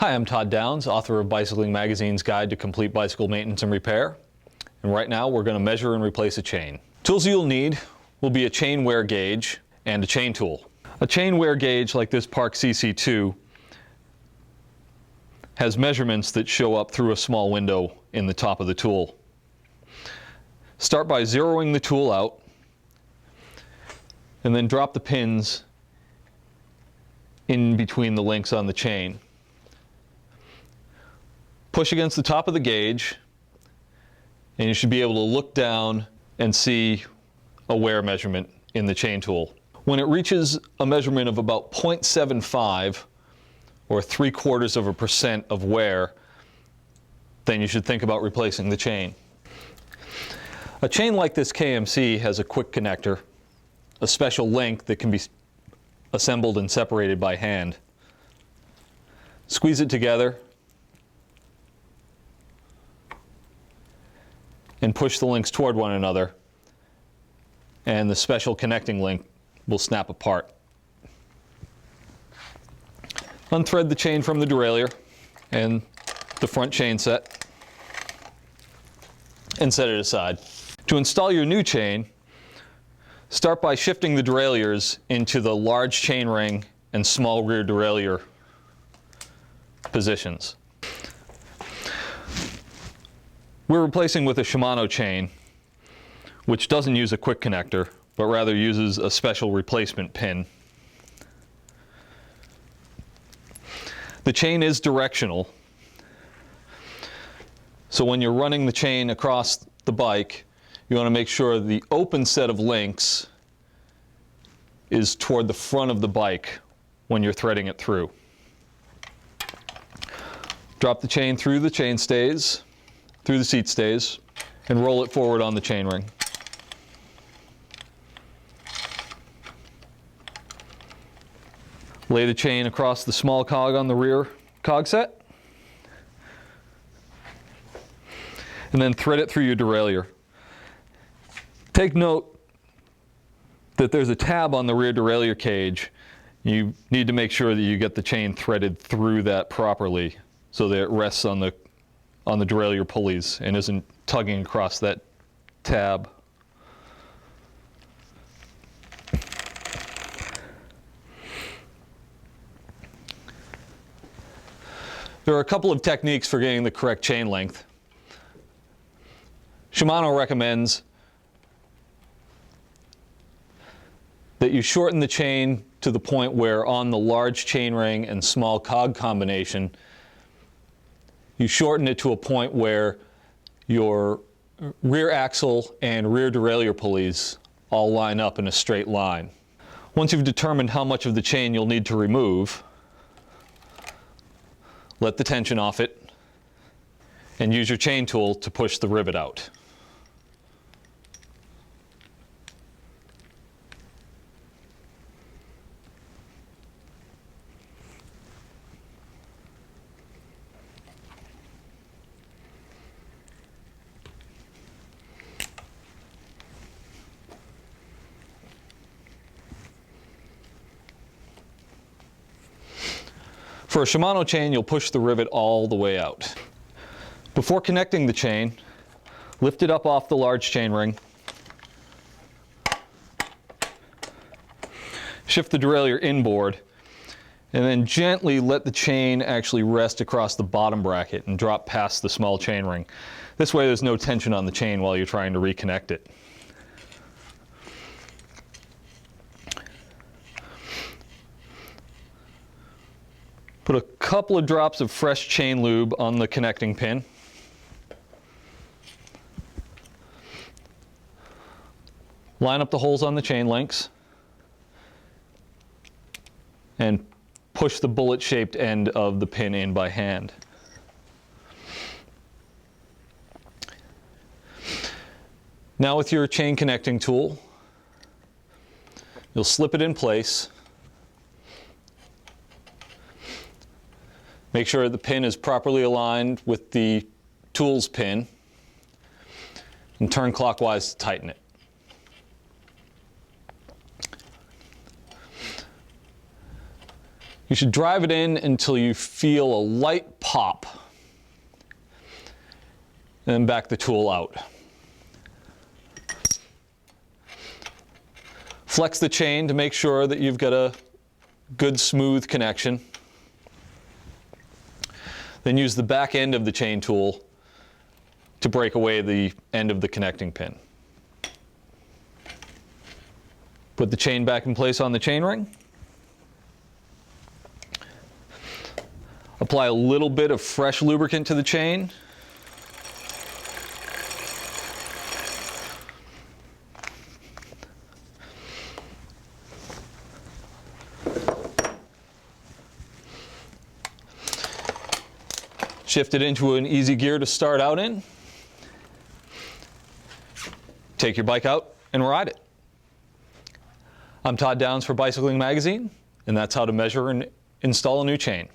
Hi, I'm Todd Downs, author of Bicycling Magazine's Guide to Complete Bicycle Maintenance and Repair. And right now we're going to measure and replace a chain. Tools you'll need will be a chain wear gauge and a chain tool. A chain wear gauge like this Park CC2 has measurements that show up through a small window in the top of the tool. Start by zeroing the tool out and then drop the pins in between the links on the chain. Push against the top of the gauge and you should be able to look down and see a wear measurement in the chain tool. When it reaches a measurement of about 0.75 or 0.75% of wear, then you should think about replacing the chain. A chain like this KMC has a quick connector, a special link that can be assembled and separated by hand. Squeeze it together and push the links toward one another, and the special connecting link will snap apart. Unthread the chain from the derailleur and the front chain set and set it aside. To install your new chain, start by shifting the derailleurs into the large chain ring and small rear derailleur positions. We're replacing with a Shimano chain, which doesn't use a quick connector, but rather uses a special replacement pin. The chain is directional, so when you're running the chain across the bike, you want to make sure the open set of links is toward the front of the bike when you're threading it through. Drop the chain through the chain stays, through the seat stays, and roll it forward on the chain ring. Lay the chain across the small cog on the rear cog set, and then thread it through your derailleur. Take note that there's a tab on the rear derailleur cage. You need to make sure that you get the chain threaded through that properly so that it rests on the derailleur pulleys and isn't tugging across that tab. There are a couple of techniques for getting the correct chain length. Shimano recommends that you shorten the chain to the point where on the large chain ring and small cog combination, you shorten it to a point where your rear axle and rear derailleur pulleys all line up in a straight line. Once you've determined how much of the chain you'll need to remove, let the tension off it and use your chain tool to push the rivet out. For a Shimano chain, you'll push the rivet all the way out. Before connecting the chain, lift it up off the large chain ring. Shift the derailleur inboard, and then gently let the chain actually rest across the bottom bracket and drop past the small chain ring. This way there's no tension on the chain while you're trying to reconnect it. Put a couple of drops of fresh chain lube on the connecting pin. Line up the holes on the chain links and push the bullet-shaped end of the pin in by hand. Now with your chain connecting tool, you'll slip it in place. Make sure the pin is properly aligned with the tool's pin and turn clockwise to tighten it. You should drive it in until you feel a light pop, and then back the tool out. Flex the chain to make sure that you've got a good smooth connection. Then use the back end of the chain tool to break away the end of the connecting pin. Put the chain back in place on the chain ring. Apply a little bit of fresh lubricant to the chain. Shift it into an easy gear to start out in. Take your bike out and ride it. I'm Todd Downs for Bicycling Magazine, and that's how to measure and install a new chain.